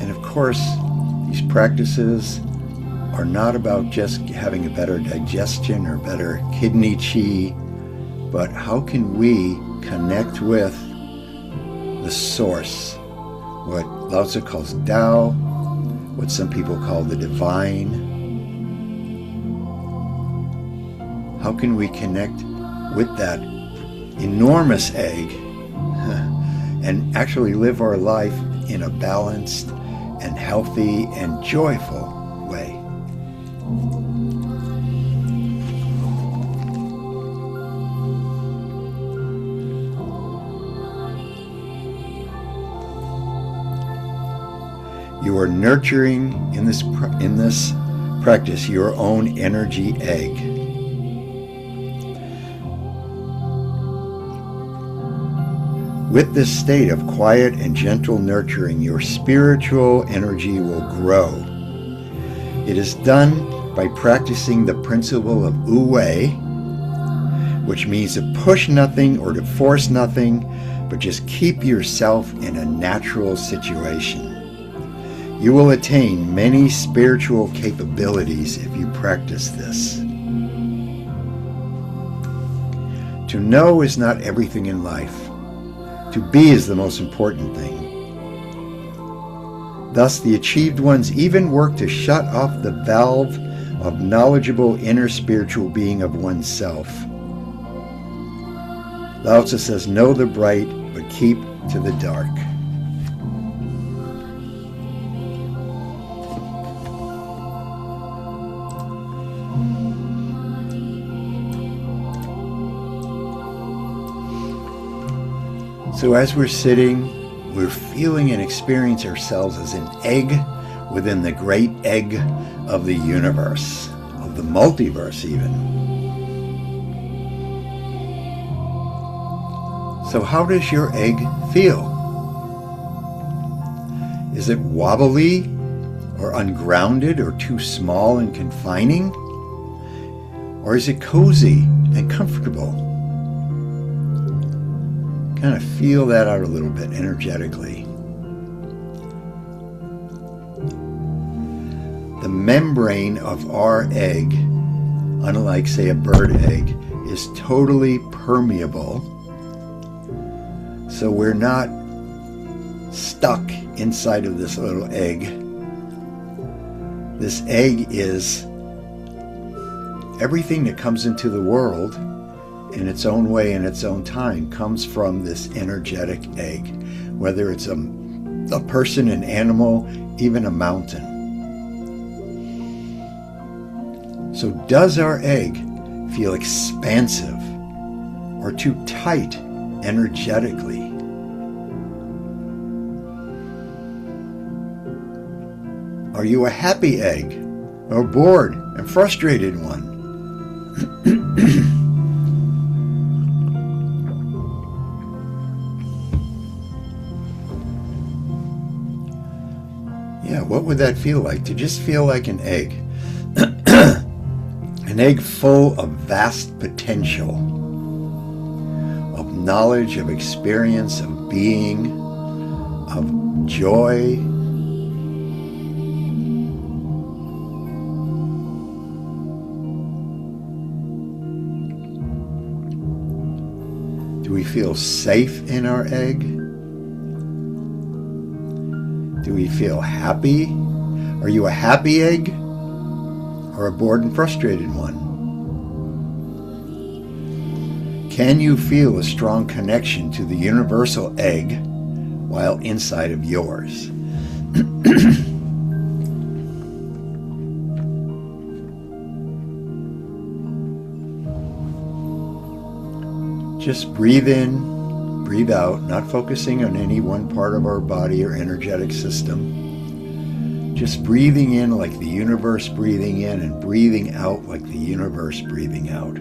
Of course, these practices are not about just having a better digestion or better kidney qi, but how can we connect with the source, what Lao Tzu calls Tao, what some people call the divine. How can we connect with that enormous egg and actually live our life in a balanced and healthy and joyful way? You are nurturing in this practice your own energy egg. With this state of quiet and gentle nurturing, your spiritual energy will grow. It is done by practicing the principle of Wu Wei, which means to push nothing or to force nothing, but just keep yourself in a natural situation. You will attain many spiritual capabilities if you practice this. To know is not everything in life. To be is the most important thing. Thus, the achieved ones even work to shut off the valve of knowledgeable inner spiritual being of oneself. Lao Tzu says, know the bright, but keep to the dark. So as we're sitting, we're feeling and experiencing ourselves as an egg within the great egg of the universe, of the multiverse even. So how does your egg feel? Is it wobbly or ungrounded or too small and confining? Or is it cozy and comfortable? Kind of feel that out a little bit energetically. The membrane of our egg, unlike, say, a bird egg, is totally permeable. So we're not stuck inside of this little egg. This egg is everything that comes into the world in its own way, in its own time, comes from this energetic egg, whether it's a person, an animal, even a mountain. So does our egg feel expansive or too tight energetically? Are you a happy egg or a bored and frustrated one? Yeah, what would that feel like? To just feel like an egg. An egg full of vast potential, of knowledge, of experience, of being, of joy. Do we feel safe in our egg? Do we feel happy? Are you a happy egg or a bored and frustrated one? Can you feel a strong connection to the universal egg while inside of yours? Just breathe in, breathe out, not focusing on any one part of our body or energetic system. Just breathing in like the universe breathing in and breathing out like the universe breathing out.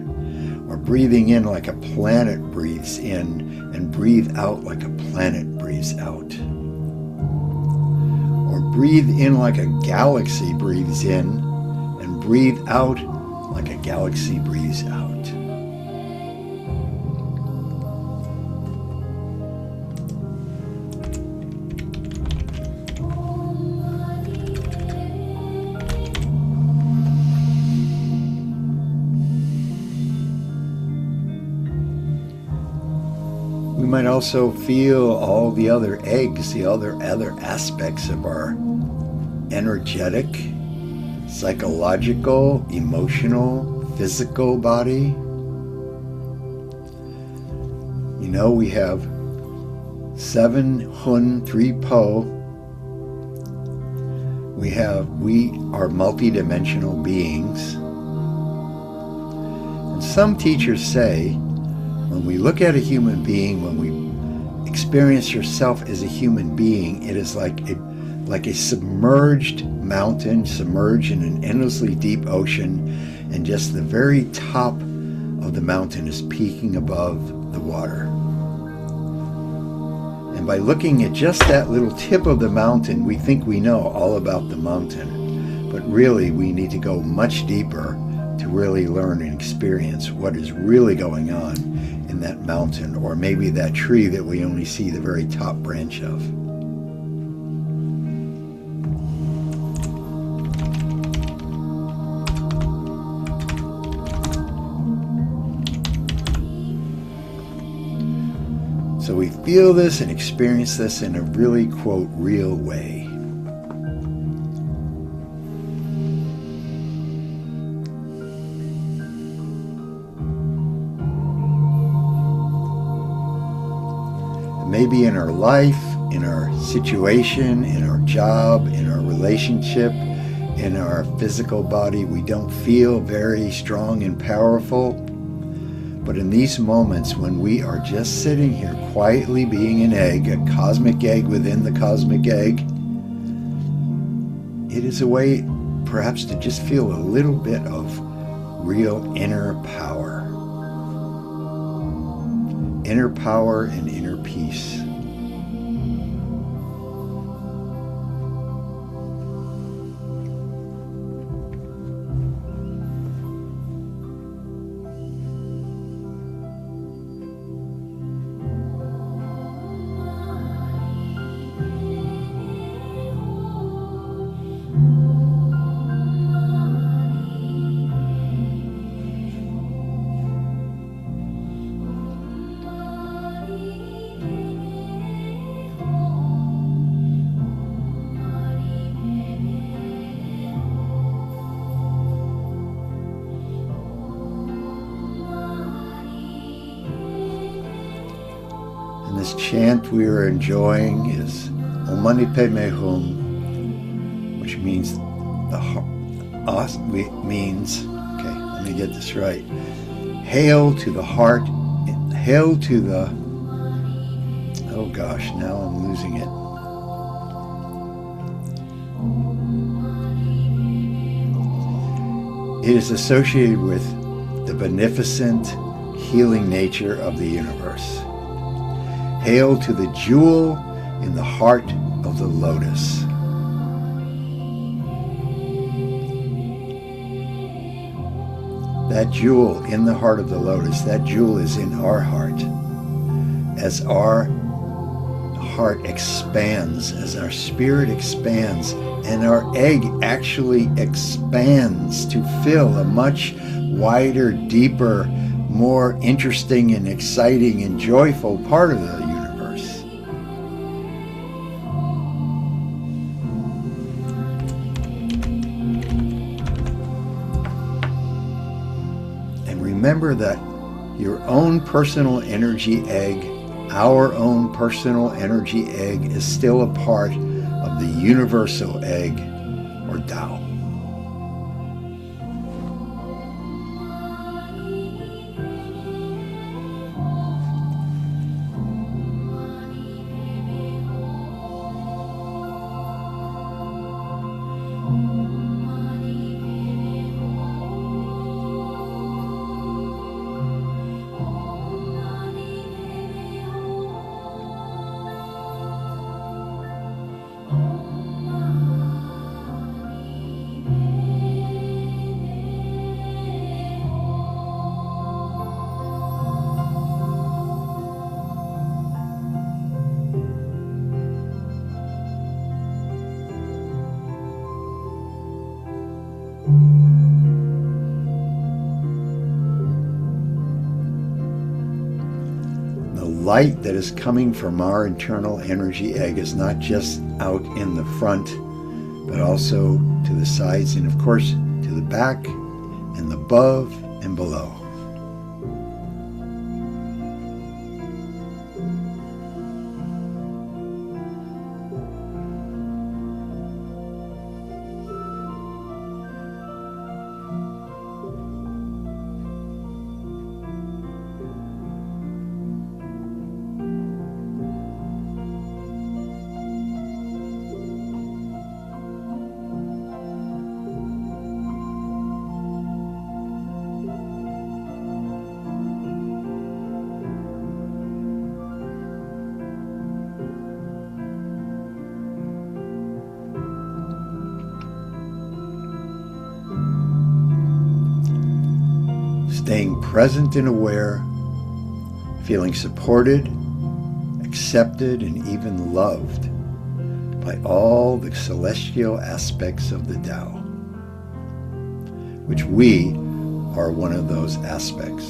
Or breathing in like a planet breathes in and breathe out like a planet breathes out. Or breathe in like a galaxy breathes in and breathe out like a galaxy breathes out. We might also feel all the other eggs, the other aspects of our energetic, psychological, emotional, physical body. You know, we have 7 Hun 3 Po. We are multidimensional beings. And some teachers say, when we look at a human being, when we experience yourself as a human being, it is like a submerged mountain, submerged in an endlessly deep ocean, and just the very top of the mountain is peeking above the water. And by looking at just that little tip of the mountain, we think we know all about the mountain. But really, we need to go much deeper to really learn and experience what is really going on in that mountain, or maybe that tree that we only see the very top branch of. So we feel this and experience this in a really, quote, real way. Maybe in our life, in our situation, in our job, in our relationship, in our physical body, we don't feel very strong and powerful. But in these moments when we are just sitting here quietly being an egg, a cosmic egg within the cosmic egg, it is a way perhaps to just feel a little bit of real inner power. Inner power and inner peace. this chant we are enjoying is Om Mani Padme Hum, which means okay, let me get this right. Hail to the heart, hail to the, oh gosh, now I'm losing it. It is associated with the beneficent, healing nature of the universe. Hail to the jewel in the heart of the lotus. That jewel in the heart of the lotus, that jewel is in our heart. As our heart expands, as our spirit expands, and our egg actually expands to fill a much wider, deeper, more interesting and exciting and joyful part of the universe. And remember that your own personal energy egg, our own personal energy egg, is still a part of the universal egg, or Tao. The light that is coming from our internal energy egg is not just out in the front, but also to the sides and, of course, to the back and above and below. Staying present and aware, feeling supported, accepted, and even loved by all the celestial aspects of the Tao, which we are one of those aspects.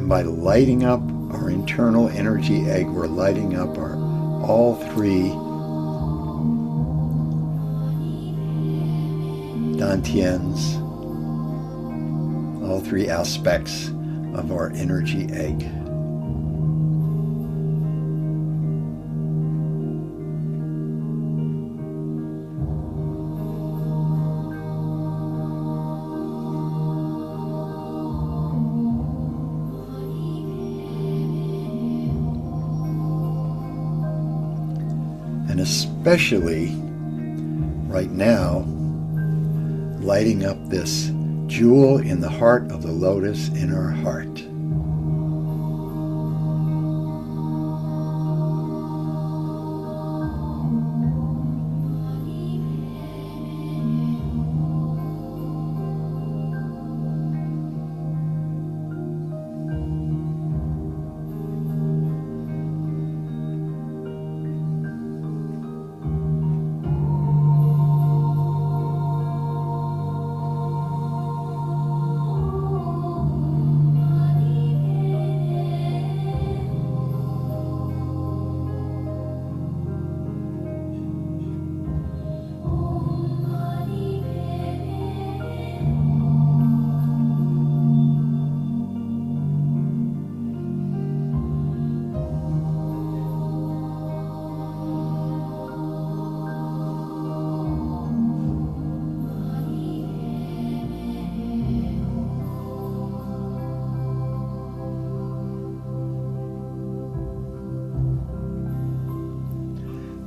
And by lighting up our internal energy egg, we're lighting up our all three dantians, all three aspects of our energy egg. And especially right now, lighting up this jewel in the heart of the lotus in our heart.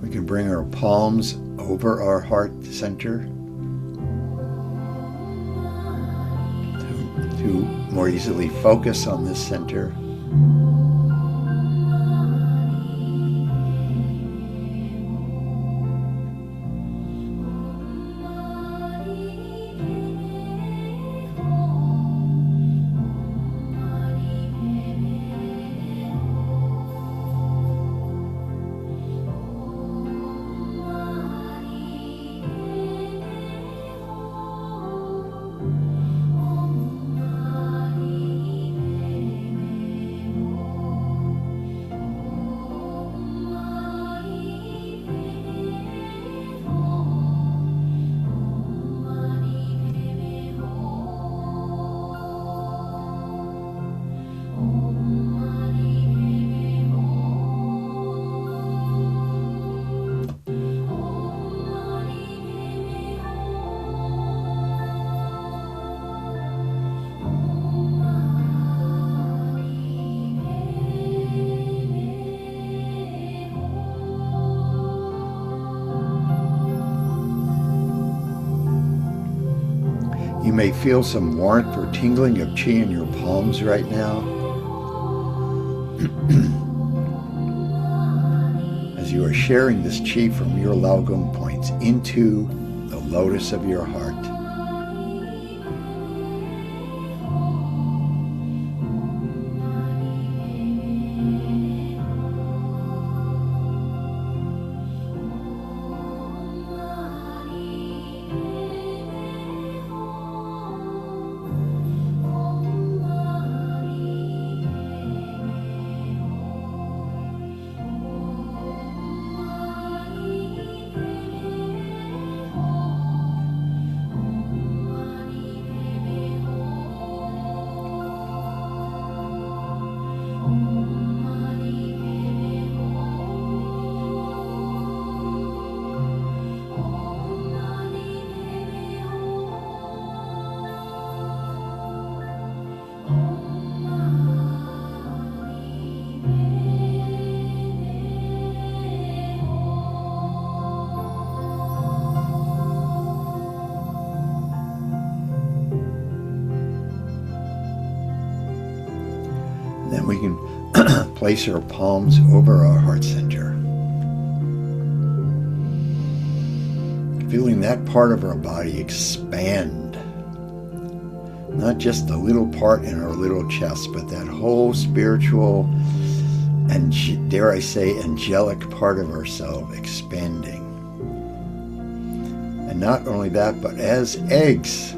We can bring our palms over our heart center to more easily focus on this center. You may feel some warmth or tingling of chi in your palms right now as you are sharing this chi from your Laogong points into the lotus of your heart. Then we can place our palms over our heart center. Feeling that part of our body expand. Not just the little part in our little chest, but that whole spiritual and, dare I say, angelic part of ourselves expanding. And not only that, but as eggs.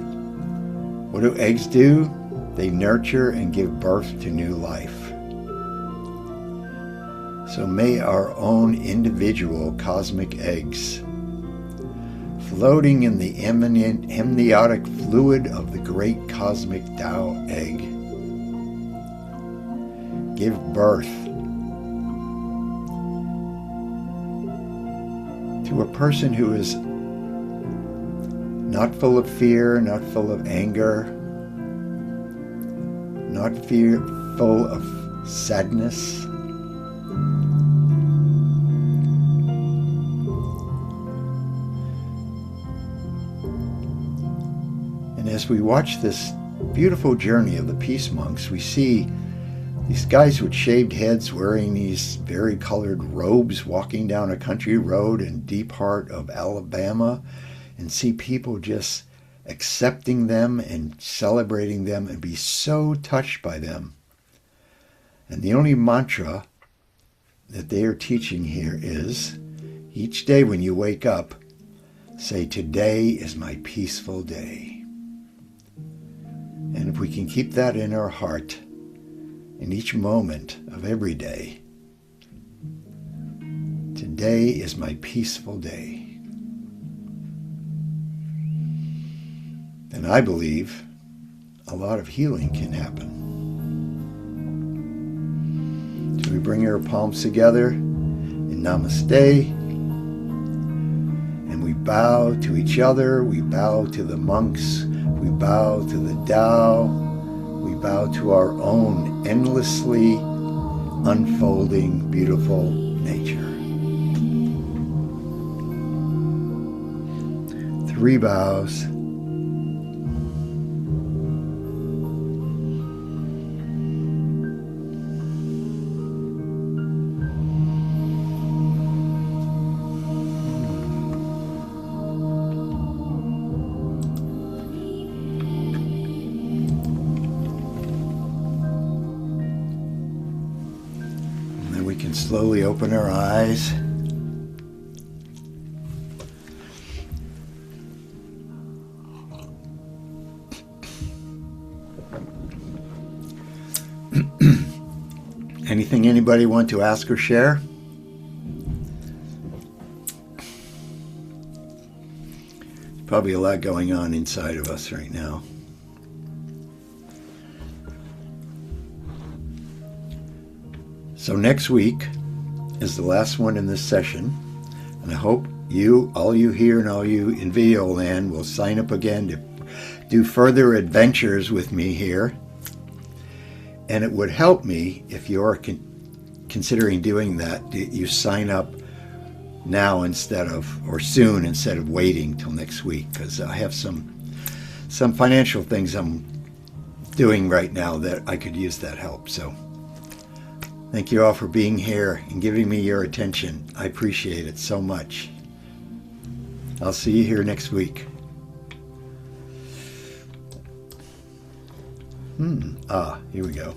What do eggs do? They nurture and give birth to new life. So may our own individual cosmic eggs, floating in the amniotic fluid of the great cosmic Tao egg, give birth to a person who is not full of fear, not full of anger, not full of sadness. And as we watch this beautiful journey of the peace monks, we see these guys with shaved heads wearing these very colored robes walking down a country road in deep heart of Alabama, and see people just accepting them and celebrating them and be so touched by them. And the only mantra that they are teaching here is, each day when you wake up, say, "Today is my peaceful day." And if we can keep that in our heart in each moment of every day, today is my peaceful day, then I believe a lot of healing can happen. So we bring our palms together in Namaste, and we bow to each other, we bow to the monks, we bow to the Tao, we bow to our own endlessly unfolding, beautiful nature. 3 bows. We can slowly open our eyes. Anything anybody want to ask or share? Probably a lot going on inside of us right now. So next week is the last one in this session, and I hope all you here and all you in video land will sign up again to do further adventures with me here. And it would help me if you're considering doing that, you sign up now or soon instead of waiting till next week, because I have some financial things I'm doing right now that I could use that help. So thank you all for being here and giving me your attention. I appreciate it so much. I'll see you here next week. Here we go.